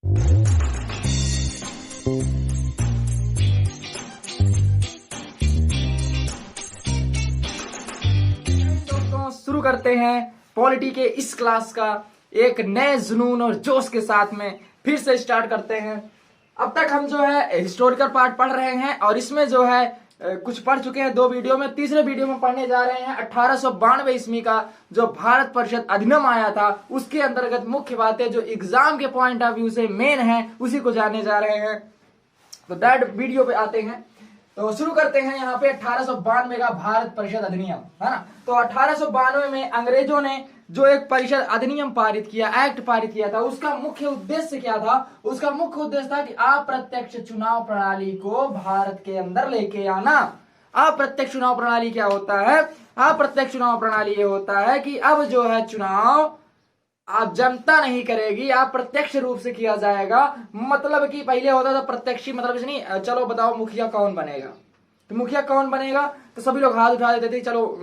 दोस्तों शुरू करते हैं पॉलिटी के इस क्लास का एक नए जुनून और जोश के साथ में फिर से स्टार्ट करते हैं। अब तक हम जो है हिस्टोरिकल पार्ट पढ़ रहे हैं और इसमें जो है कुछ पढ़ चुके हैं 2 वीडियो में। तीसरे वीडियो में पढ़ने जा रहे हैं 1892 ईस्वी का जो भारत परिषद अधिनियम आया था उसके अंतर्गत मुख्य बातें जो एग्जाम के पॉइंट ऑफ व्यू से मेन है उसी को जानने जा रहे हैं। तो दैट वीडियो पे आते हैं। तो शुरू करते हैं यहाँ पे 1892 का भारत परिषद अधिनियम, है ना। तो 1892 में अंग्रेजों ने जो एक परिषद अधिनियम पारित किया, एक्ट पारित किया था, उसका मुख्य उद्देश्य क्या था? उसका मुख्य उद्देश्य था कि अप्रत्यक्ष चुनाव प्रणाली को भारत के अंदर लेके आना। अप्रत्यक्ष चुनाव प्रणाली क्या होता है? अप्रत्यक्ष चुनाव प्रणाली ये होता है कि अब जो है चुनाव आप जनता नहीं करेगी, आप प्रत्यक्ष रूप से किया जाएगा। मतलब कि पहले होता था प्रत्यक्ष, मतलब नहीं, चलो बताओ मुखिया कौन बनेगा, तो मुखिया कौन बनेगा तो सभी लोग हाथ उठा देते थे, चलो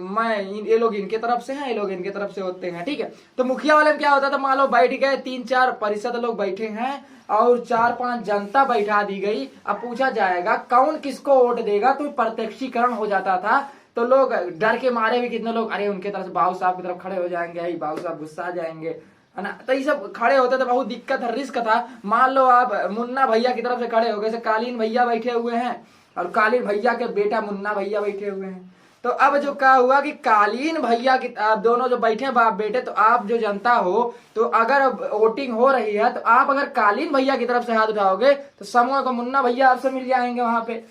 ये लोग इनके तरफ से हैं, ये लोग इनके तरफ से होते हैं, ठीक है। तो मुखिया वाले में क्या होता था, मान लो बैठ गए 3-4 परिषद लोग बैठे हैं और 4-5 जनता बैठा दी गई। अब पूछा जाएगा कौन किसको वोट देगा, तो प्रत्यक्षीकरण हो जाता था। तो लोग डर के मारे भी कितने लोग अरे उनके तरफ बाबू साहब की तरफ खड़े हो जाएंगे, बाबू साहब गुस्सा आ जाएंगे, है ना। तो ये सब खड़े होते थे, बहुत दिक्कत है, रिस्क था। मान लो आप मुन्ना भैया की तरफ से खड़े हो गए, कालीन भैया बैठे हुए हैं और कालीन भैया के बेटा मुन्ना भैया बैठे हुए हैं। तो अब जो क्या हुआ कि कालीन भैया की आप दोनों जो बैठे हैं बाप बेटे, तो आप जो जनता हो, तो अगर वोटिंग हो रही है तो आप अगर कालीन भैया की तरफ से हाथ उठाओगे तो समूह को मुन्ना भैया आपसे मिल जाएंगे वहां पे।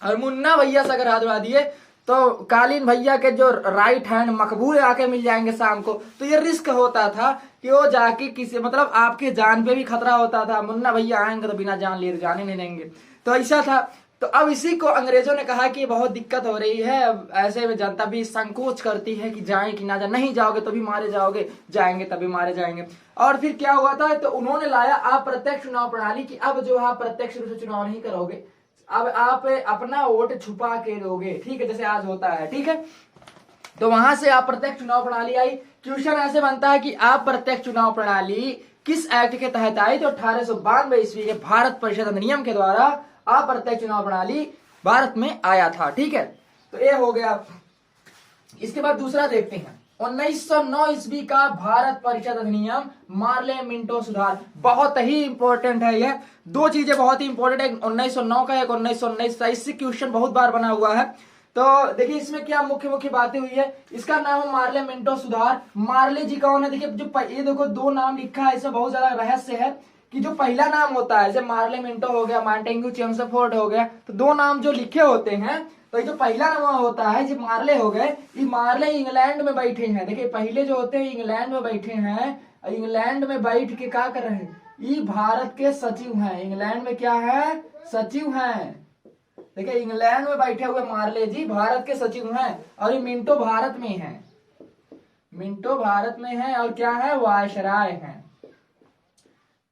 और मुन्ना भैया से अगर हाथ उठा दिए तो कालीन भैया के जो राइट हैंड मकबूल आके मिल जाएंगे शाम को। तो ये रिस्क होता था कि वो जाके किसी, मतलब आपके जान पे भी खतरा होता था। मुन्ना भैया आएंगे तो बिना जान लिए जाने नहीं देंगे, तो ऐसा था। तो अब इसी को अंग्रेजों ने कहा कि बहुत दिक्कत हो रही है, ऐसे में जनता भी संकोच करती है कि जाए कि ना जाए, नहीं जाओगे तो भी मारे जाओगे, जाएंगे तभी मारे जाएंगे। और फिर क्या हुआ था, तो उन्होंने लाया अप्रत्यक्ष चुनाव प्रणाली की। अब जो है प्रत्यक्ष रूप से चुनाव नहीं करोगे, अब आप अपना वोट छुपा के दोगे, ठीक है, जैसे आज होता है, ठीक है। तो वहां से अप्रत्यक्ष चुनाव प्रणाली आई। क्वेश्चन ऐसे बनता है कि अप्रत्यक्ष चुनाव प्रणाली किस एक्ट के तहत आई? तो 1892 ईस्वी के भारत परिषद अधिनियम के द्वारा अप्रत्यक्ष चुनाव प्रणाली भारत में आया था, ठीक है। तो ये हो गया। इसके बाद दूसरा देखते हैं 1909 ईस्वी का भारत परिषद अधिनियम, मार्ले मिंटो सुधार। बहुत ही इंपॉर्टेंट है ये, 2 चीजें बहुत ही इंपॉर्टेंट है, 1909 का, एक 1919 का। इससे क्वेश्चन बहुत बार बना हुआ है। तो देखिए इसमें क्या मुख्य मुख्य बातें हुई है। इसका नाम है मार्ले मिंटो सुधार। मार्ले जी कौन है? देखिए जो ये देखो 2 नाम लिखा है, इसमें बहुत ज्यादा रहस्य है कि जो पहला नाम होता है, जैसे मार्ले मिंटो हो गया, मार्टेंगू चेम्सफोर्ड हो गया, तो 2 नाम जो लिखे होते हैं, तो ये जो पहला नाम होता है, जो मार्ले हो गए, ये मार्ले इंग्लैंड में बैठे हैं। देखिए पहले जो होते हैं इंग्लैंड में बैठे हैं, इंग्लैंड में बैठ के क्या कर रहे हैं, ये भारत के सचिव हैं। इंग्लैंड में क्या है? सचिव हैं। देखिए इंग्लैंड में बैठे हुए मार्ले जी भारत के सचिव हैं, और ये मिंटो भारत में है, मिंटो भारत में है, और क्या है? वायसराय हैं।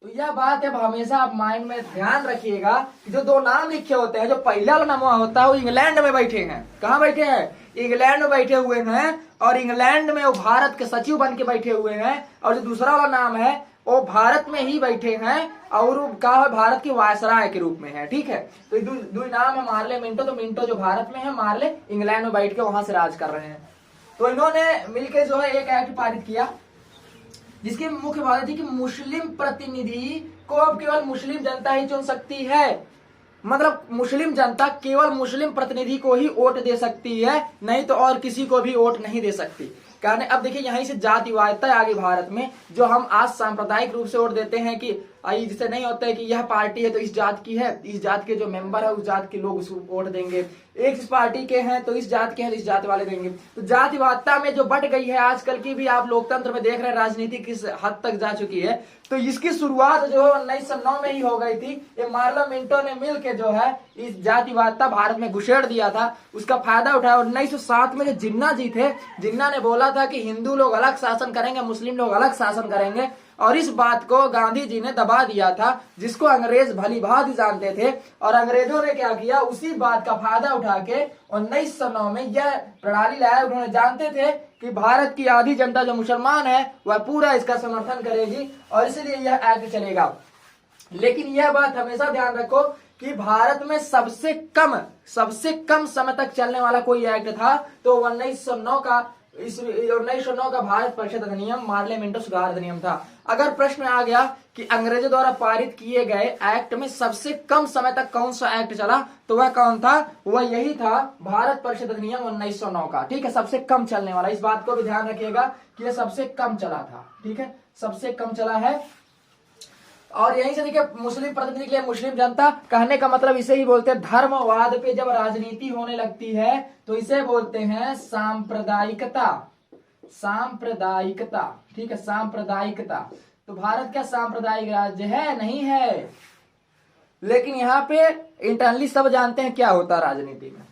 तो यह बात अब हमेशा आप माइंड में ध्यान रखिएगा कि जो 2 नाम लिखे होते हैं, जो पहला नाम होता है वो इंग्लैंड में बैठे हैं। कहाँ बैठे हैं? इंग्लैंड में बैठे हुए हैं, और इंग्लैंड में वो भारत के सचिव बन के बैठे हुए हैं। और जो दूसरा वाला नाम है वो भारत में ही बैठे हैं, और कहा है भारत के वायसराय के रूप में है, ठीक है। तो दो नाम है मार्ले मिंटो। तो मिंटो जो भारत में है, मार्ले इंग्लैंड में बैठ के वहां से राज कर रहे हैं। तो इन्होंने मिलकर जो है एक एक्ट पारित किया, जिसकी मुख्य बात थी कि मुस्लिम प्रतिनिधि को अब केवल मुस्लिम जनता ही चुन सकती है। मतलब मुस्लिम जनता केवल मुस्लिम प्रतिनिधि को ही वोट दे सकती है, नहीं तो और किसी को भी वोट नहीं दे सकती। कारण अब देखिए यहीं से जातिवादिता आगे भारत में, जो हम आज सांप्रदायिक रूप से वोट देते हैं कि जिससे नहीं होता है कि यह पार्टी है तो इस जात की है, इस जात के जो मेंबर है उस जात के लोग उसको वोट देंगे, एक इस पार्टी के हैं तो इस जात के हैं तो इस जात वाले देंगे। तो जातिवादिता में जो बढ़ गई है आजकल की भी, आप लोकतंत्र में देख रहे हैं राजनीति किस हद तक जा चुकी है। तो इसकी शुरुआत जो है 1909 में ही हो गई थी। ये मार्ले मिंटो ने मिल के जो है इस जातिवादिता भारत में घुसेड़ दिया था, उसका फायदा उठाया। 1907 में जो जिन्ना जी थे, जिन्ना ने बोला था कि हिंदू लोग अलग शासन करेंगे, मुस्लिम लोग अलग शासन करेंगे, और इस बात को गांधी जी ने दबा दिया था, जिसको अंग्रेज भली भांति जानते थे। और अंग्रेजों ने क्या किया, उसी बात का फायदा उठा के 1909 में यह प्रणाली लाया। उन्होंने जानते थे कि भारत की आधी जनता जो मुसलमान है वह पूरा इसका समर्थन करेगी, और इसलिए यह एक्ट चलेगा। लेकिन यह बात हमेशा ध्यान रखो कि भारत में सबसे कम समय तक चलने वाला कोई एक्ट था तो 1909 का 1909 का भारत परिषद अधिनियम, पार्लियामेंट सुधार अधिनियम था। अगर प्रश्न आ गया कि अंग्रेजों द्वारा पारित किए गए एक्ट में सबसे कम समय तक कौन सा एक्ट चला, तो वह कौन था? वह यही था भारत परिषद अधिनियम 1909 का। ठीक है, सबसे कम चलने वाला, इस बात को भी ध्यान रखिएगा कि यह सबसे कम चला था। ठीक है, सबसे कम चला है। और यहीं से देखिए मुस्लिम प्रतिनिधि के लिए मुस्लिम जनता कहने का मतलब इसे ही बोलते हैं। धर्मवाद पे जब राजनीति होने लगती है तो इसे बोलते हैं सांप्रदायिकता। सांप्रदायिकता, ठीक है, सांप्रदायिकता। तो भारत क्या सांप्रदायिक राज्य है? नहीं है। लेकिन यहाँ पे इंटरनली सब जानते हैं क्या होता है राजनीति में।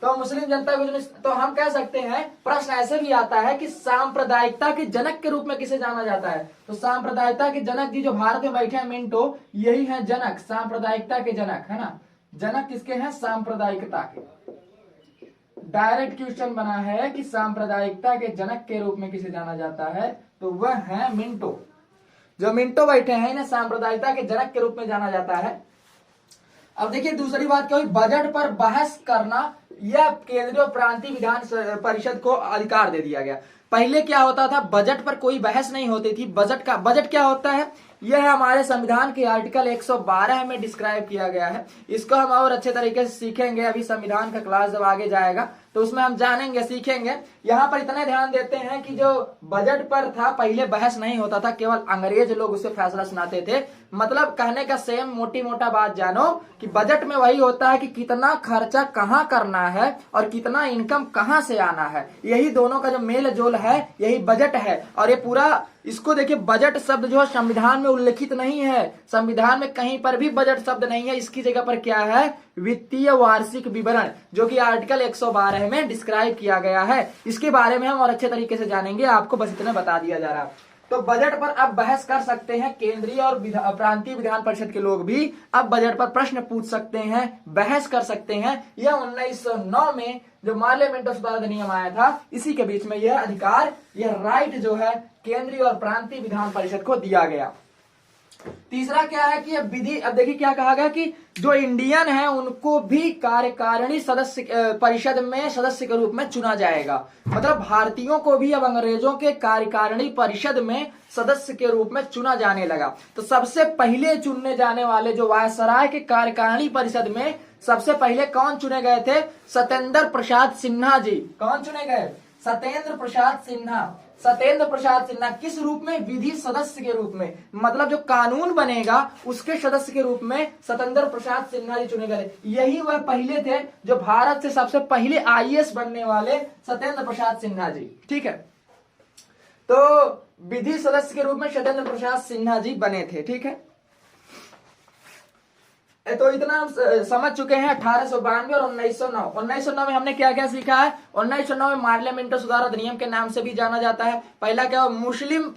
तो मुस्लिम जनता को तो हम कह सकते हैं, प्रश्न ऐसे भी आता है कि सांप्रदायिकता के जनक के रूप में किसे जाना जाता है? तो सांप्रदायिकता के जनक जी जो भारत में बैठे हैं मिंटो, यही है जनक, सांप्रदायिकता के जनक, है ना। जनक किसके हैं? सांप्रदायिकता के। डायरेक्ट क्वेश्चन बना है कि सांप्रदायिकता के जनक के रूप में किसे जाना जाता है, तो वह है मिंटो। जो मिंटो बैठे हैं इन्हें सांप्रदायिकता के जनक के रूप में जाना जाता है। अब देखिए दूसरी बात क्या हुई, बजट पर बहस करना यह केंद्रीय और प्रांतीय विधान परिषद को अधिकार दे दिया गया। पहले क्या होता था, बजट पर कोई बहस नहीं होती थी। बजट क्या होता है, यह हमारे संविधान के आर्टिकल 112 में डिस्क्राइब किया गया है। इसको हम और अच्छे तरीके से सीखेंगे, अभी संविधान का क्लास जब आगे जाएगा तो उसमें हम जानेंगे, सीखेंगे। यहाँ पर इतना ध्यान देते हैं कि जो बजट पर था पहले बहस नहीं होता था, केवल अंग्रेज लोग उसे फैसला सुनाते थे। मतलब कहने का सेम मोटी मोटा बात जानो कि बजट में वही होता है कि कितना खर्चा कहाँ करना है और कितना इनकम कहाँ से आना है, यही दोनों का जो मेल जोल है यही बजट है। और ये पूरा इसको देखिए, बजट शब्द जो है संविधान में उल्लेखित नहीं है, संविधान में कहीं पर भी बजट शब्द नहीं है। इसकी जगह पर क्या है? वित्तीय वार्षिक विवरण, जो कि आर्टिकल 112 में डिस्क्राइब किया गया है। इसके बारे में हम और अच्छे तरीके से जानेंगे, आपको बस इतना बता दिया जा रहा है। तो बजट पर अब बहस कर सकते हैं केंद्रीय और प्रांतीय विधान परिषद के लोग भी अब बजट पर प्रश्न पूछ सकते हैं, बहस कर सकते हैं। यह 1909 में जो पार्लियामेंट सुधार अधिनियम आया था, इसी के बीच में यह अधिकार, यह राइट जो है केंद्रीय और प्रांतीय विधान परिषद को दिया गया। तीसरा क्या है कि विधि, अब देखिए क्या कहा गया कि जो इंडियन है उनको भी कार्यकारिणी सदस्य परिषद में सदस्य के रूप में चुना जाएगा। मतलब भारतीयों को भी अब अंग्रेजों के कार्यकारिणी परिषद में सदस्य के रूप में चुना जाने लगा। तो सबसे पहले चुनने जाने वाले जो वायसराय के कार्यकारिणी परिषद में सबसे पहले कौन चुने गए थे? सत्येंद्र प्रसाद सिन्हा जी। कौन चुने गए? सत्येंद्र प्रसाद सिन्हा। सत्येंद्र प्रसाद सिन्हा किस रूप में? विधि सदस्य के रूप में। मतलब जो कानून बनेगा उसके सदस्य के रूप में सत्येंद्र प्रसाद सिन्हा जी चुने गए। यही वह पहले थे जो भारत से सबसे पहले आईएएस बनने वाले सत्येंद्र प्रसाद सिन्हा जी। ठीक है, तो विधि सदस्य के रूप में सत्येंद्र प्रसाद सिन्हा जी बने थे। ठीक है, तो इतना हम समझ चुके हैं 1892 और 1909। 1909 में हमने क्या क्या सीखा है? 1909 में पार्लियामेंट सुधार अधिनियम के नाम से भी जाना जाता है। पहला क्या, मुस्लिम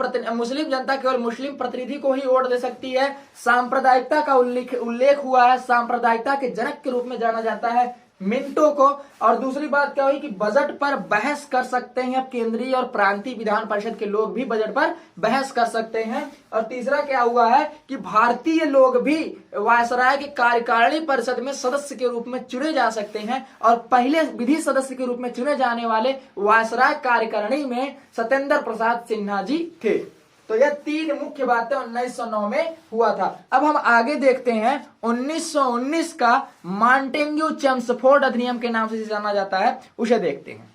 जनता केवल मुस्लिम प्रतिनिधि को ही वोट दे सकती है। सांप्रदायिकता का उल्लेख हुआ है, सांप्रदायिकता के जनक के रूप में जाना जाता है मिंटो को। और दूसरी बात क्या हुई कि बजट पर बहस कर सकते हैं केंद्रीय और प्रांतीय विधान परिषद के लोग भी बजट पर बहस कर सकते हैं। और तीसरा क्या हुआ है कि भारतीय लोग भी वायसराय की कार्यकारिणी परिषद में सदस्य के रूप में चुने जा सकते हैं। और पहले विधि सदस्य के रूप में चुने जाने वाले वायसराय कार्यकारिणी में सत्येंद्र प्रसाद सिन्हा जी थे। तो यह तीन मुख्य बातें 1909 में हुआ था। अब हम आगे देखते हैं 1919 का मॉन्टेग्यू चेम्सफोर्ड अधिनियम के नाम से जाना जाता है, उसे देखते हैं।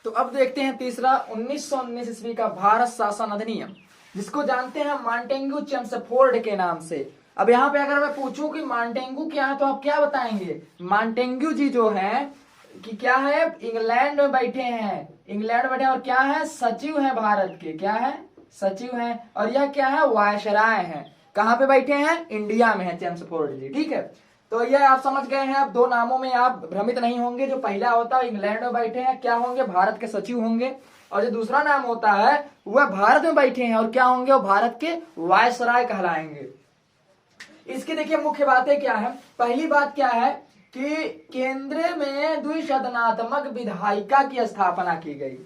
तो अब देखते हैं तीसरा 1919 ईस्वी का भारत शासन अधिनियम, जिसको जानते हैं मॉन्टेग्यू चेम्सफोर्ड के नाम से। अब यहाँ पे अगर मैं पूछूं कि मॉन्टेग्यू क्या है तो आप क्या बताएंगे? मॉन्टेग्यू जी जो है कि क्या है, इंग्लैंड में बैठे हैं, इंग्लैंड में बैठे और क्या है, सचिव है भारत के, क्या है, सचिव हैं। और यह क्या है, वायसराय हैं। कहां पे बैठे हैं? इंडिया में है चेम्सफोर्ड जी। ठीक है, तो यह आप समझ गए हैं। अब दो नामों में आप भ्रमित नहीं होंगे। जो पहला होता है इंग्लैंड में बैठे हैं, क्या होंगे, भारत के सचिव होंगे। और जो दूसरा नाम होता है वह भारत में बैठे हैं और क्या होंगे, वो भारत के वायसराय कहलाएंगे। इसकी देखिए मुख्य बातें क्या है। पहली बात क्या है कि केंद्र में द्विसदनात्मक विधायिका की स्थापना की गई।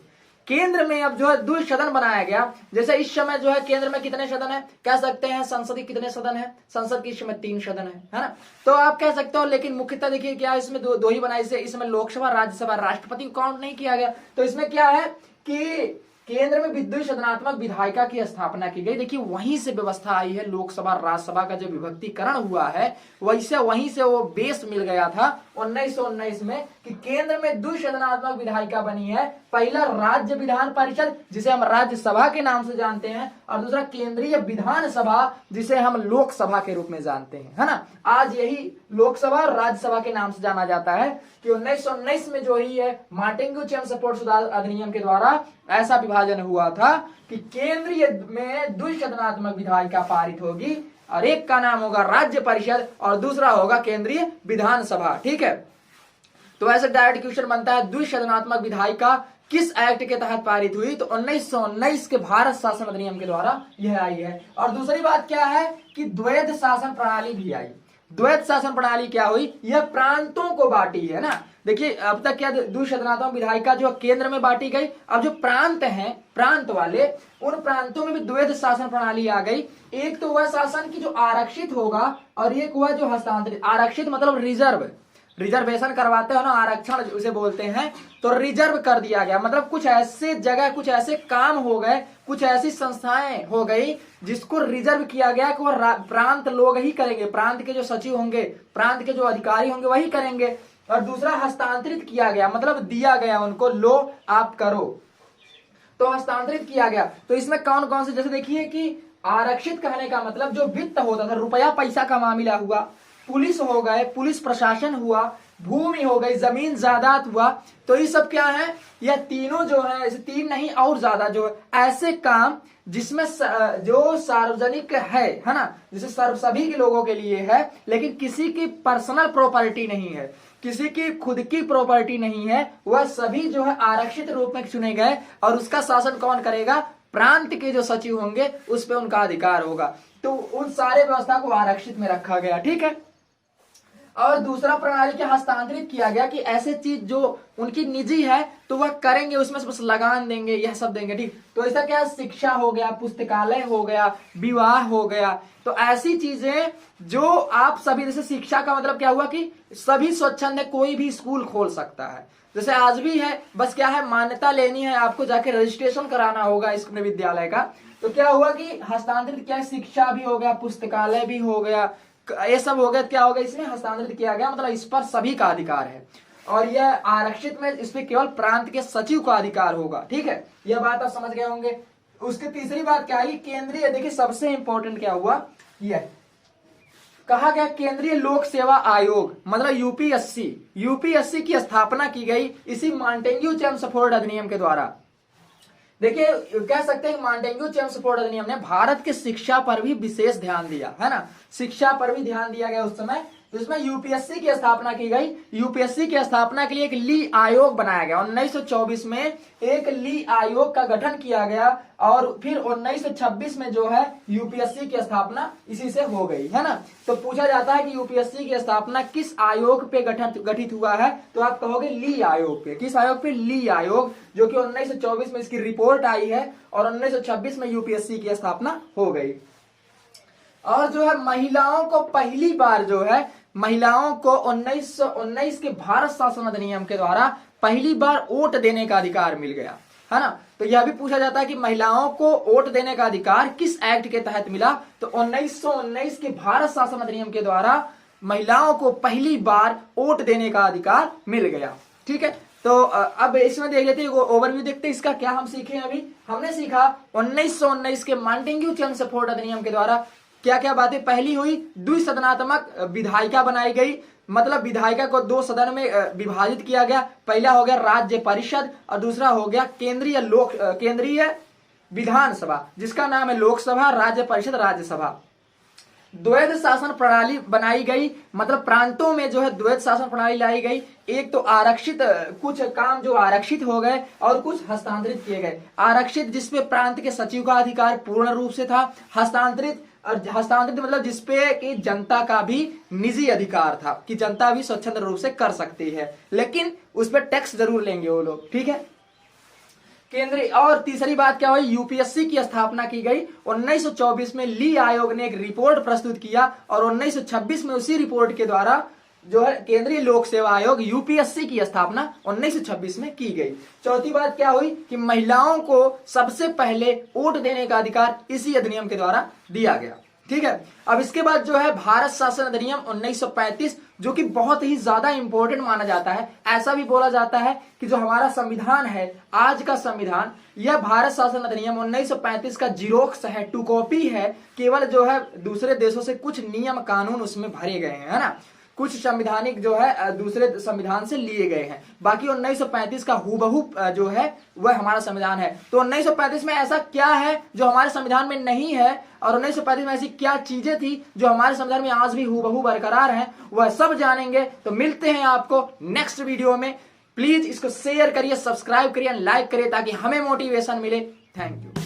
केंद्र में अब जो है द्वि सदन बनाया गया। जैसे इस समय जो है केंद्र में कितने सदन है, कह सकते हैं संसद की कितने सदन है, संसद की इस समय 3 सदन है ना। तो आप कह सकते हो, लेकिन मुख्यतः देखिए क्या इसमें दो ही बनाई से, इसमें लोकसभा राज्यसभा राष्ट्रपति को काउंट नहीं किया गया। तो इसमें क्या है कि केंद्र में द्विसदनात्मक विधायिका की स्थापना की गई। देखिए वहीं से व्यवस्था आई है, लोकसभा राज्यसभा का जो विभक्तिकरण हुआ है वहीं से वो बेस मिल गया था 1919 में कि केंद्र में द्विसदनात्मक विधायिका बनी है। पहला राज्य विधान परिषद जिसे हम राज्यसभा के नाम से जानते हैं, और दूसरा केंद्रीय विधानसभा जिसे हम लोकसभा के रूप में जानते हैं, है ना। आज यही लोकसभा और राज्यसभा के नाम से जाना जाता है कि 1919 में जो ही है मार्टिन चेम्सफोर्ड सुधार अधिनियम के द्वारा ऐसा विभाजन हुआ था कि केंद्रीय में द्विसदनात्मक विधायिका पारित होगी, और एक का नाम होगा राज्य परिषद और दूसरा होगा केंद्रीय विधानसभा। ठीक है, तो ऐसे डायरेक्ट क्वेश्चन बनता है द्विसदनात्मक विधायिका किस एक्ट के तहत पारित हुई, तो 1919 के भारत शासन अधिनियम के द्वारा यह आई है। और दूसरी बात क्या है कि द्वैध शासन प्रणाली भी आई। द्वैध शासन प्रणाली क्या हुई, यह प्रांतों को बांटी है ना। देखिए अब तक क्या द्विसदनात्मक विधायिका जो केंद्र में बांटी गई, अब जो प्रांत हैं, प्रांत वाले, उन प्रांतों में भी द्वैध शासन प्रणाली आ गई। एक तो वह शासन की जो आरक्षित होगा और एक हुआ जो हस्तांतरित। आरक्षित मतलब रिजर्वेशन करवाते हो ना, आरक्षण उसे बोलते हैं। तो रिजर्व कर दिया गया मतलब कुछ ऐसे जगह, कुछ ऐसे काम हो गए, कुछ ऐसी संस्थाएं हो गई जिसको रिजर्व किया गया कि वह प्रांत लोग ही करेंगे, प्रांत के जो सचिव होंगे, प्रांत के जो अधिकारी होंगे वही करेंगे। और दूसरा हस्तांतरित किया गया मतलब दिया गया उनको, लो आप करो, तो हस्तांतरित किया गया। तो इसमें कौन कौन से, जैसे देखिए कि आरक्षित कहने का मतलब जो वित्त होता था, रुपया पैसा का मामला हुआ, पुलिस हो गए, पुलिस प्रशासन हुआ, भूमि हो गई, जमीन जायदाद हुआ। तो ये सब क्या है, यह तीनों जो है, ऐसे 3 नहीं और ज्यादा जो है ऐसे काम जिसमें जो सार्वजनिक है ना, जिसे सभी के लोगों के लिए है, लेकिन किसी की पर्सनल प्रॉपर्टी नहीं है, किसी की खुद की प्रॉपर्टी नहीं है, वह सभी जो है आरक्षित रूप में चुने गए। और उसका शासन कौन करेगा, प्रांत के जो सचिव होंगे उस पर उनका अधिकार होगा। तो उन सारे व्यवस्था को आरक्षित में रखा गया। ठीक है, और दूसरा प्रणाली के हस्तांतरित किया गया कि ऐसे चीज जो उनकी निजी है तो वह करेंगे, उसमें से बस लगान देंगे, यह सब देंगे। ठीक, तो ऐसा क्या, शिक्षा हो गया, पुस्तकालय हो गया, विवाह हो गया। तो ऐसी चीजें जो आप सभी, जैसे शिक्षा का मतलब क्या हुआ कि सभी स्वच्छंद कोई भी स्कूल खोल सकता है, जैसे आज भी है, बस क्या है मान्यता लेनी है, आपको जाके रजिस्ट्रेशन कराना होगा इस विद्यालय का। तो क्या हुआ कि हस्तांतरित किया, शिक्षा भी हो गया, पुस्तकालय भी हो गया, ये सब हो गया। क्या होगा, इसमें हस्तांतरित किया गया मतलब इस पर सभी का अधिकार है, और यह आरक्षित में इस पे केवल प्रांत के सचिव का अधिकार होगा। ठीक है, यह बात आप समझ गए होंगे। उसकी तीसरी बात क्या है, केंद्रीय, देखिए सबसे इंपॉर्टेंट क्या हुआ, यह कहा गया केंद्रीय लोक सेवा आयोग मतलब यूपीएससी की स्थापना की गई इसी मॉन्टेग्यू चेम्सफोर्ड अधिनियम के द्वारा। देखिए कह सकते हैं मॉन्टेग्यू चेम्सफोर्ड अधिनियम ने भारत के शिक्षा पर भी विशेष ध्यान दिया, है ना, शिक्षा पर भी ध्यान दिया गया उस समय। तो इसमें यूपीएससी की स्थापना की गई। यूपीएससी की स्थापना के लिए एक ली आयोग बनाया गया 1924 में, एक ली आयोग का गठन किया गया, और फिर 1926 में जो है यूपीएससी की स्थापना इसी से हो गई, है ना। तो पूछा जाता है कि यूपीएससी की स्थापना किस आयोग पे गठित हुआ है, तो आप कहोगे ली आयोग पे। किस आयोग पे, ली आयोग, जो कि 1924 में इसकी रिपोर्ट आई है और 1926 में यूपीएससी की स्थापना हो गई। और जो है महिलाओं को पहली बार जो है, महिलाओं को 1919 के भारत शासन अधिनियम के द्वारा पहली बार वोट देने का अधिकार मिल गया, है ना। तो यह भी पूछा जाता है कि महिलाओं को वोट देने का अधिकार किस एक्ट के तहत मिला, तो 1919 के भारत शासन अधिनियम के द्वारा महिलाओं को पहली बार वोट देने का अधिकार मिल गया। ठीक है, तो अब इसमें देख लेते हैं, ओवरव्यू देखते हैं इसका क्या हम सीखे। अभी हमने सीखा 1919 के मॉन्टेग्यू चेम्सफोर्ड अधिनियम के द्वारा क्या क्या बातें पहली हुई, द्विसदनात्मक विधायिका बनाई गई, मतलब विधायिका को 2 सदन में विभाजित किया गया। पहला हो गया राज्य परिषद और दूसरा हो गया केंद्रीय विधानसभा, जिसका नाम है लोकसभा, राज्य परिषद, राज्यसभा। द्वैध शासन प्रणाली बनाई गई, मतलब प्रांतों में जो है द्वैध शासन प्रणाली लाई गई। एक तो आरक्षित, कुछ काम जो आरक्षित हो गए और कुछ हस्तांतरित किए गए। आरक्षित जिसपे प्रांत के सचिव का अधिकार पूर्ण रूप से था, हस्तांतरित मतलब जिसपे कि जनता का भी निजी अधिकार था कि जनता भी स्वच्छंद रूप से कर सकती है, लेकिन उस पर टैक्स जरूर लेंगे वो लोग। ठीक है, केंद्रीय और तीसरी बात क्या हुई, यूपीएससी की स्थापना की गई। 1924 में ली आयोग ने एक रिपोर्ट प्रस्तुत किया और 1926 में उसी रिपोर्ट के द्वारा जो है केंद्रीय लोक सेवा आयोग यूपीएससी की स्थापना 1926 में की गई। चौथी बात क्या हुई कि महिलाओं को सबसे पहले वोट देने का अधिकार इसी अधिनियम के द्वारा दिया गया। ठीक है, अब इसके बाद जो है भारत शासन अधिनियम 1935, जो कि बहुत ही ज्यादा इंपॉर्टेंट माना जाता है। ऐसा भी बोला जाता है कि जो हमारा संविधान है, आज का संविधान, यह भारत शासन अधिनियम 1935 का जीरोक्स है, टू कॉपी है। केवल जो है दूसरे देशों से कुछ नियम कानून उसमें भरे गए हैं, है ना, कुछ संविधानिक जो है दूसरे संविधान से लिए गए हैं। बाकी 1935 का हूबहू जो है वह हमारा संविधान है। तो 1935 में ऐसा क्या है जो हमारे संविधान में नहीं है, और 1935 में ऐसी क्या चीजें थी जो हमारे संविधान में आज भी हूबहू बरकरार हैं, वह सब जानेंगे। तो मिलते हैं आपको नेक्स्ट वीडियो में। प्लीज इसको शेयर करिए, सब्सक्राइब करिए, लाइक करिए ताकि हमें मोटिवेशन मिले। Thank you.